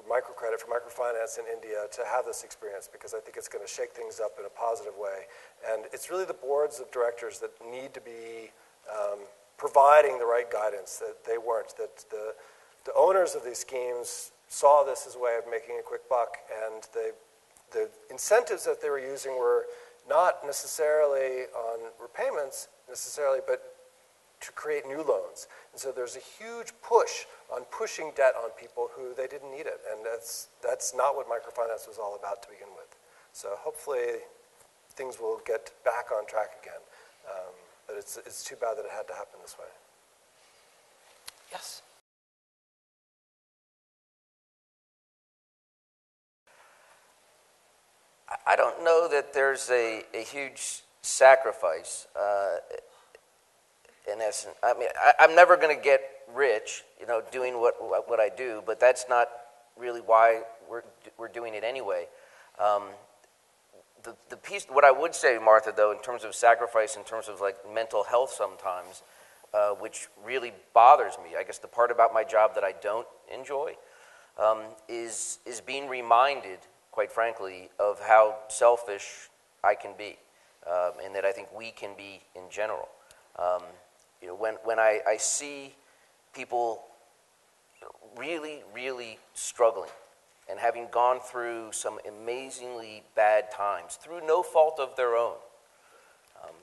microcredit, for microfinance in India to have this experience, because I think it's going to shake things up in a positive way. And it's really the boards of directors that need to be providing the right guidance, that they weren't, that the owners of these schemes saw this as a way of making a quick buck, and the incentives that they were using were not necessarily on repayments necessarily, but to create new loans. And so there's a huge push on pushing debt on people who they didn't need it, and that's not what microfinance was all about to begin with. So hopefully things will get back on track again. But it's too bad that it had to happen this way. Yes. I don't know that there's a huge sacrifice. In essence, I mean, I'm never going to get rich, doing what I do, but that's not really why we're doing it anyway. The piece, what I would say, Martha, though, in terms of sacrifice, in terms of like mental health sometimes, which really bothers me, I guess the part about my job that I don't enjoy, is being reminded, quite frankly, of how selfish I can be, and that I think we can be in general. When I see people really, really struggling and having gone through some amazingly bad times through no fault of their own.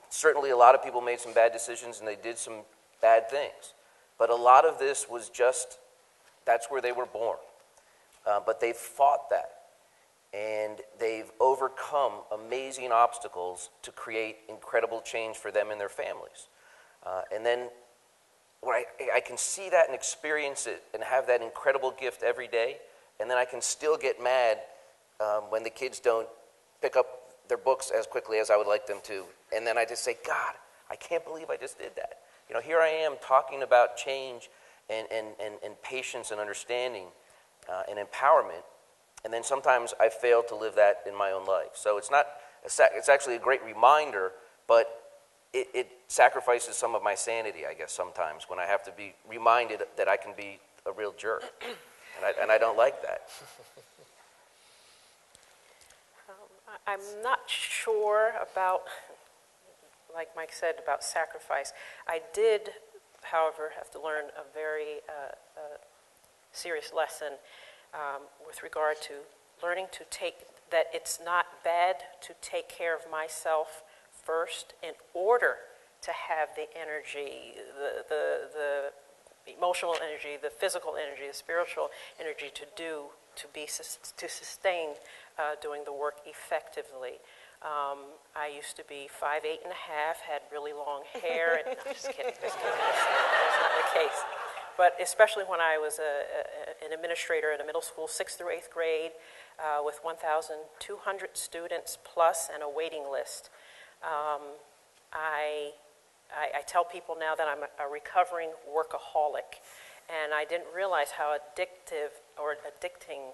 Certainly a lot of people made some bad decisions and they did some bad things. But a lot of this was just, that's where they were born. But they've fought that. And they've overcome amazing obstacles to create incredible change for them and their families. And then where I can see that and experience it and have that incredible gift every day, and then I can still get mad when the kids don't pick up their books as quickly as I would like them to. And then I just say, God, I can't believe I just did that. You know, here I am talking about change and patience and understanding and empowerment, and then sometimes I fail to live that in my own life. So it's actually a great reminder, but it sacrifices some of my sanity, I guess, sometimes when I have to be reminded that I can be a real jerk. And I don't like that. I'm not sure about, like Mike said, about sacrifice. I did, however, have to learn a very serious lesson with regard to learning to that it's not bad to take care of myself first in order to have the energy, the emotional energy, the physical energy, the spiritual energy to sustain doing the work effectively. I used to be 5'8.5", had really long hair, and no, just kidding. That's not the case. But especially when I was an administrator in a middle school, 6th through 8th grade, with 1,200 students plus and a waiting list. I tell people now that I'm a recovering workaholic, and I didn't realize how addicting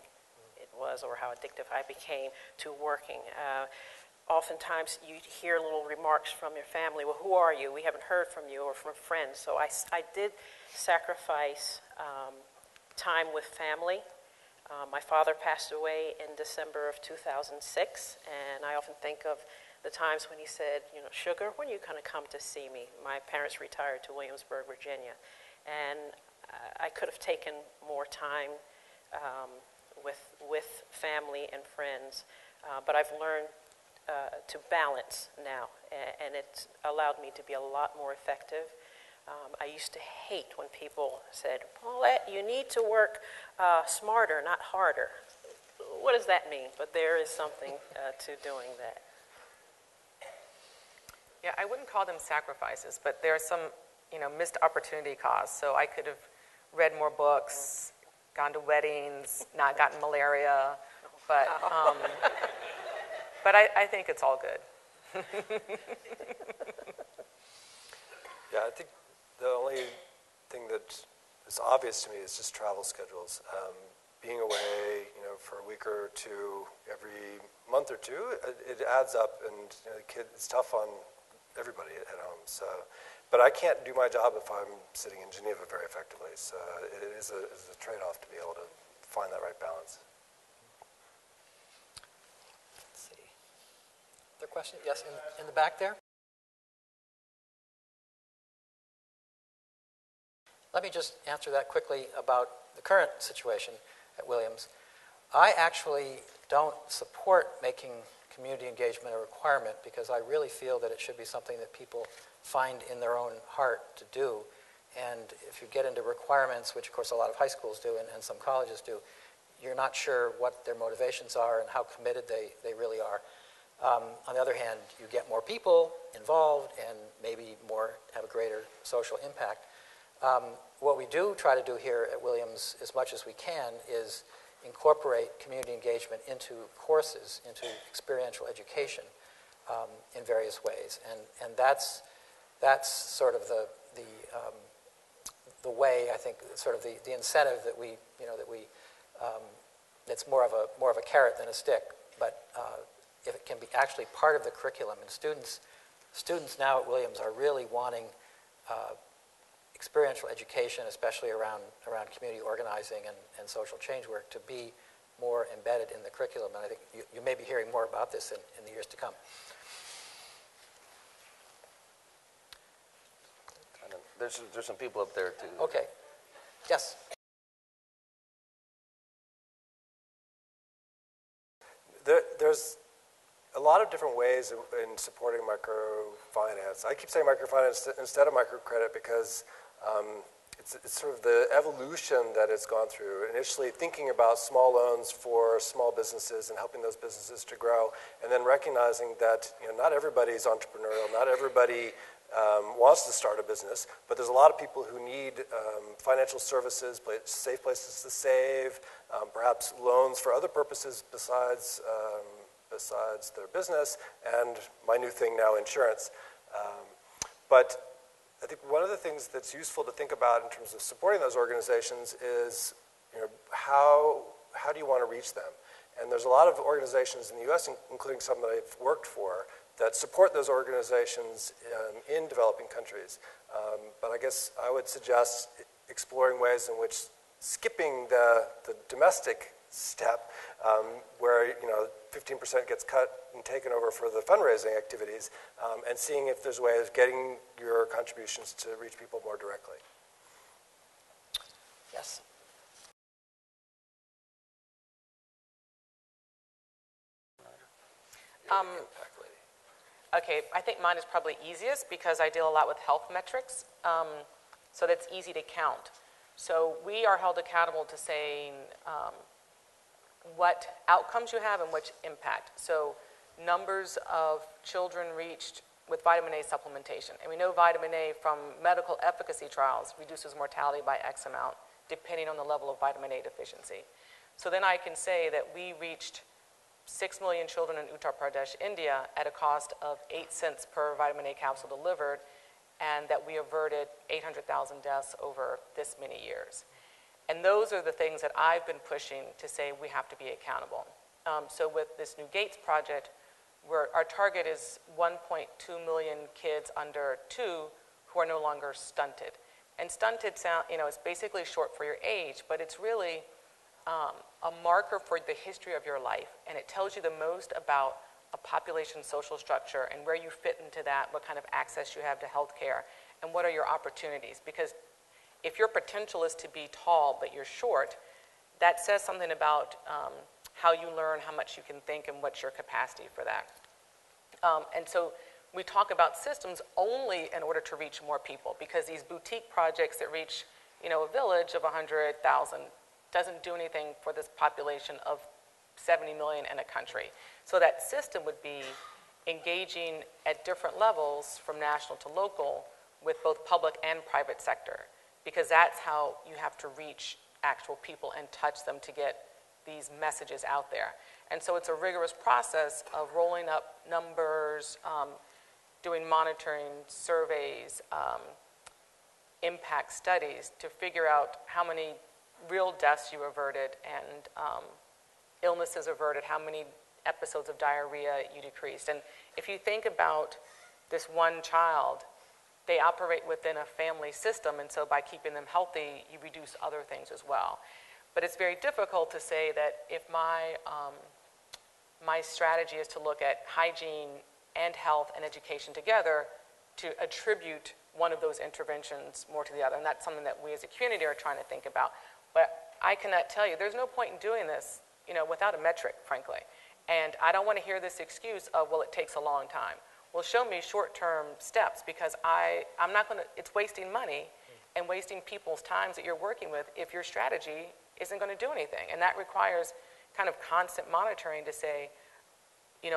it was, or how addictive I became to working. Oftentimes you hear little remarks from your family, well, who are you? We haven't heard from you, or from friends. So I did sacrifice time with family. My father passed away in December of 2006, and I often think of the times when he said, you know, Sugar, when are you going to come to see me? My parents retired to Williamsburg, Virginia, and I could have taken more time with family and friends, but I've learned to balance now, and it's allowed me to be a lot more effective. I used to hate when people said, Paulette, you need to work smarter, not harder. What does that mean? But there is something to doing that. Yeah, I wouldn't call them sacrifices, but there are some, missed opportunity costs. So I could have read more books, gone to weddings, not gotten malaria, but I think it's all good. Yeah, I think the only thing that is obvious to me is just travel schedules. Being away, for a week or two every month or two, it adds up, and it's tough on everybody at home. So, but I can't do my job if I'm sitting in Geneva very effectively. So it is a trade-off to be able to find that right balance. Let's see. Other question? Yes, in the back there. Let me just answer that quickly about the current situation at Williams. I actually don't support making community engagement a requirement, because I really feel that it should be something that people find in their own heart to do. And if you get into requirements, which of course a lot of high schools do and some colleges do, you're not sure what their motivations are and how committed they really are. On the other hand, you get more people involved and maybe have a greater social impact. What we do try to do here at Williams, as much as we can, is incorporate community engagement into courses, into experiential education in various ways, and that's sort of the way, I think, sort of the incentive that we it's more of a carrot than a stick. But if it can be actually part of the curriculum, and students now at Williams are really wanting experiential education, especially around community organizing and social change work, to be more embedded in the curriculum. And I think you may be hearing more about this in the years to come. There's some people up there, too. Okay. Yes? There's a lot of different ways in supporting microfinance. I keep saying microfinance instead of microcredit because it's sort of the evolution that it's gone through. Initially thinking about small loans for small businesses and helping those businesses to grow, and then recognizing that not everybody's entrepreneurial, not everybody wants to start a business, but there's a lot of people who need financial services, safe places to save, perhaps loans for other purposes besides their business, and my new thing now, insurance. But I think one of the things that's useful to think about in terms of supporting those organizations is, how do you want to reach them? And there's a lot of organizations in the U.S., including some that I've worked for, that support those organizations in developing countries. But I guess I would suggest exploring ways in which skipping the domestic step, where 15% gets cut and taken over for the fundraising activities, and seeing if there's ways of getting your contributions to reach people more directly. Yes. Okay, I think mine is probably easiest because I deal a lot with health metrics, so that's easy to count. So we are held accountable to saying what outcomes you have and which impact. So numbers of children reached with vitamin A supplementation. And we know vitamin A from medical efficacy trials reduces mortality by X amount, depending on the level of vitamin A deficiency. So then I can say that we reached 6 million children in Uttar Pradesh, India, at a cost of 8 cents per vitamin A capsule delivered, and that we averted 800,000 deaths over this many years. And those are the things that I've been pushing to say we have to be accountable. So with this new Gates project, our target is 1.2 million kids under 2 who are no longer stunted. And stunted is basically short for your age, but it's really a marker for the history of your life, and it tells you the most about a population's social structure and where you fit into that, what kind of access you have to health care, and what are your opportunities. Because if your potential is to be tall but you're short, that says something about how you learn, how much you can think, and what's your capacity for that. And so we talk about systems only in order to reach more people, because these boutique projects that reach a village of 100,000 doesn't do anything for this population of 70 million in a country. So that system would be engaging at different levels from national to local with both public and private sector, because that's how you have to reach actual people and touch them to get these messages out there. And so it's a rigorous process of rolling up numbers, doing monitoring, surveys, impact studies to figure out how many real deaths you averted and illnesses averted, how many episodes of diarrhea you decreased. And if you think about this one child, they operate within a family system, and so by keeping them healthy, you reduce other things as well. But it's very difficult to say that if my strategy is to look at hygiene and health and education together, to attribute one of those interventions more to the other. And that's something that we as a community are trying to think about. But I cannot tell you, there's no point in doing this, without a metric, frankly. And I don't want to hear this excuse of, well, it takes a long time. Well, show me short-term steps, because I'm not going to, it's wasting money and wasting people's times that you're working with if your strategy isn't going to do anything. And that requires kind of constant monitoring to say,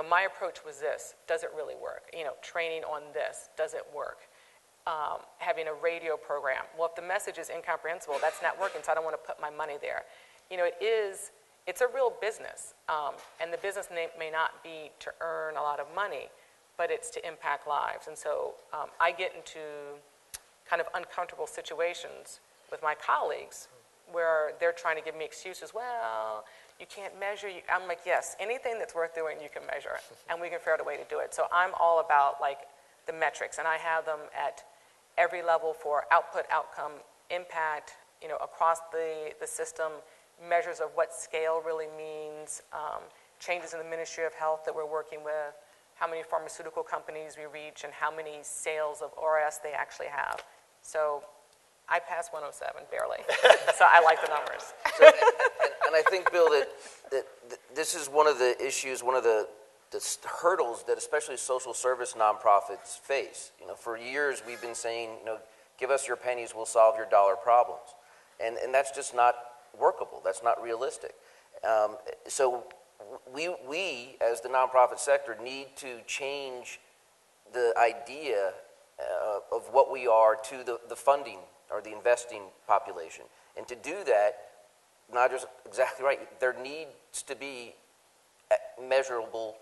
my approach was this, does it really work? Training on this, does it work? Having a radio program. Well, if the message is incomprehensible, that's not working, so I don't want to put my money there. It's a real business, and the business may not be to earn a lot of money, but it's to impact lives. And so I get into kind of uncomfortable situations with my colleagues where they're trying to give me excuses. Well, you can't measure. I'm like, yes, anything that's worth doing, you can measure it, and we can figure out a way to do it. So I'm all about the metrics, and I have them at every level for output, outcome, impact, across the system, measures of what scale really means, changes in the Ministry of Health that we're working with, how many pharmaceutical companies we reach, and how many sales of ORS they actually have. So I passed 107, barely. So I like the numbers. So, and I think, Bill, that this is one of the issues, one of the hurdles that especially social service nonprofits face. For years we've been saying, give us your pennies, we'll solve your dollar problems. And that's just not workable. That's not realistic. So we, as the nonprofit sector, need to change the idea of what we are to the funding or the investing population. And to do that, Nadra's exactly right. There needs to be measurable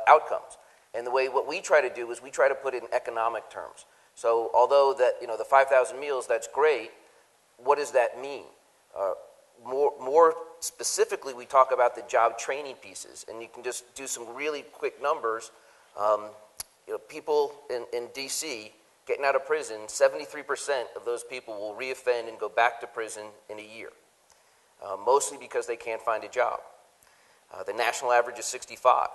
outcomes. And what we try to do is we try to put it in economic terms. So although that, the 5,000 meals, that's great, what does that mean? More specifically, we talk about the job training pieces, and you can just do some really quick numbers. People in D.C. getting out of prison, 73% of those people will reoffend and go back to prison in a year, mostly because they can't find a job. The national average is 65.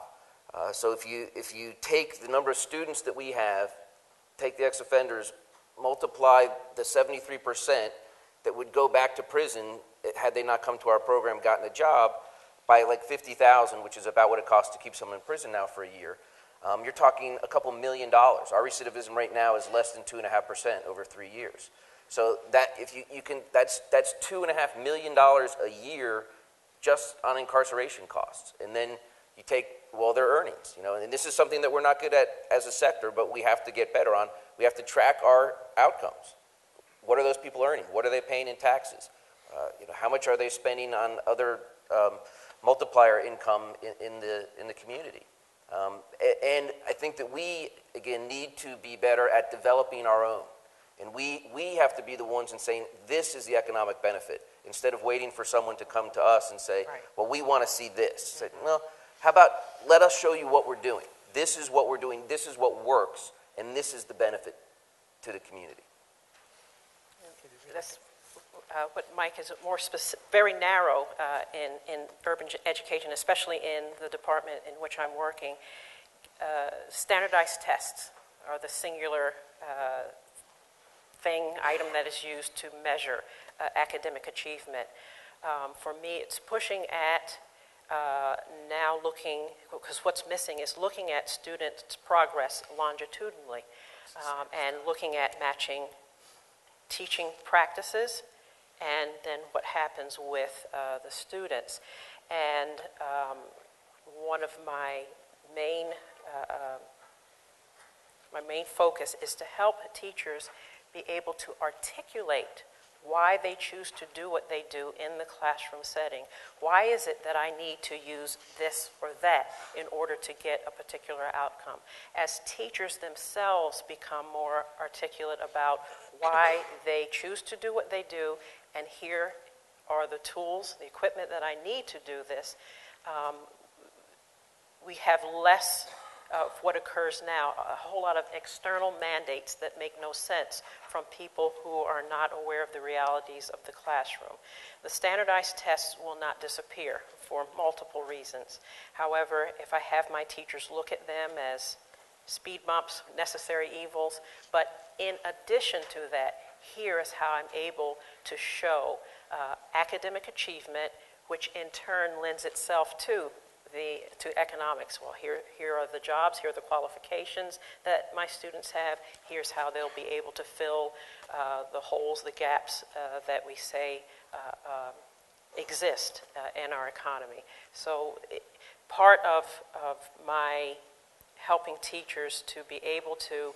So if you take the number of students that we have, take the ex-offenders, multiply the 73% that would go back to prison had they not come to our program, gotten a job, by like 50,000, which is about what it costs to keep someone in prison now for a year. You're talking a couple $1 million. Our recidivism rate now is less than 2.5% over 3 years. So that that's $2.5 million a year just on incarceration costs. And then you take their earnings, and this is something that we're not good at as a sector, but we have to get better on. We have to track our outcomes. What are those people earning? What are they paying in taxes? How much are they spending on other multiplier income in the community? And I think that we, again, need to be better at developing our own. And we have to be the ones in saying, this is the economic benefit, instead of waiting for someone to come to us and say, right, well, we want to see this. Say, well, how about let us show you what we're doing. This is what we're doing. This is what works. And this is the benefit to the community. That's what Mike is more very narrow in urban education, especially in the department in which I'm working. Standardized tests are the singular item that is used to measure academic achievement. For me, it's pushing at now looking, because what's missing is looking at students' progress longitudinally and looking at matching teaching practices and then what happens with the students. And one of my main focus is to help teachers be able to articulate why they choose to do what they do in the classroom setting. Why is it that I need to use this or that in order to get a particular outcome? As teachers themselves become more articulate about why they choose to do what they do, and here are the tools, the equipment that I need to do this, we have less of what occurs now, a whole lot of external mandates that make no sense from people who are not aware of the realities of the classroom. The standardized tests will not disappear for multiple reasons. However, if I have my teachers look at them as speed bumps, necessary evils, but in addition to that, here is how I'm able to show academic achievement, which in turn lends itself to economics. Well, here are the jobs, here are the qualifications that my students have, here's how they'll be able to fill the holes, the gaps that we say exist in our economy. So part of my helping teachers to be able to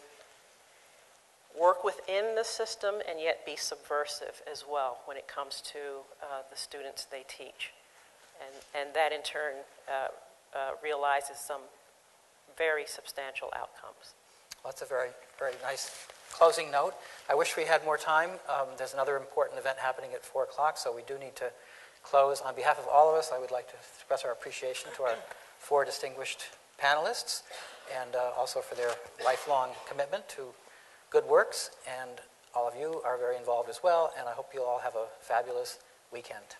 work within the system and yet be subversive as well when it comes to the students they teach. And that in turn realizes some very substantial outcomes. Well, that's a very, very nice closing note. I wish we had more time. There's another important event happening at 4 o'clock, so we do need to close. On behalf of all of us, I would like to express our appreciation to our 4 distinguished panelists, and also for their lifelong commitment to good works. And all of you are very involved as well, and I hope you'll all have a fabulous weekend.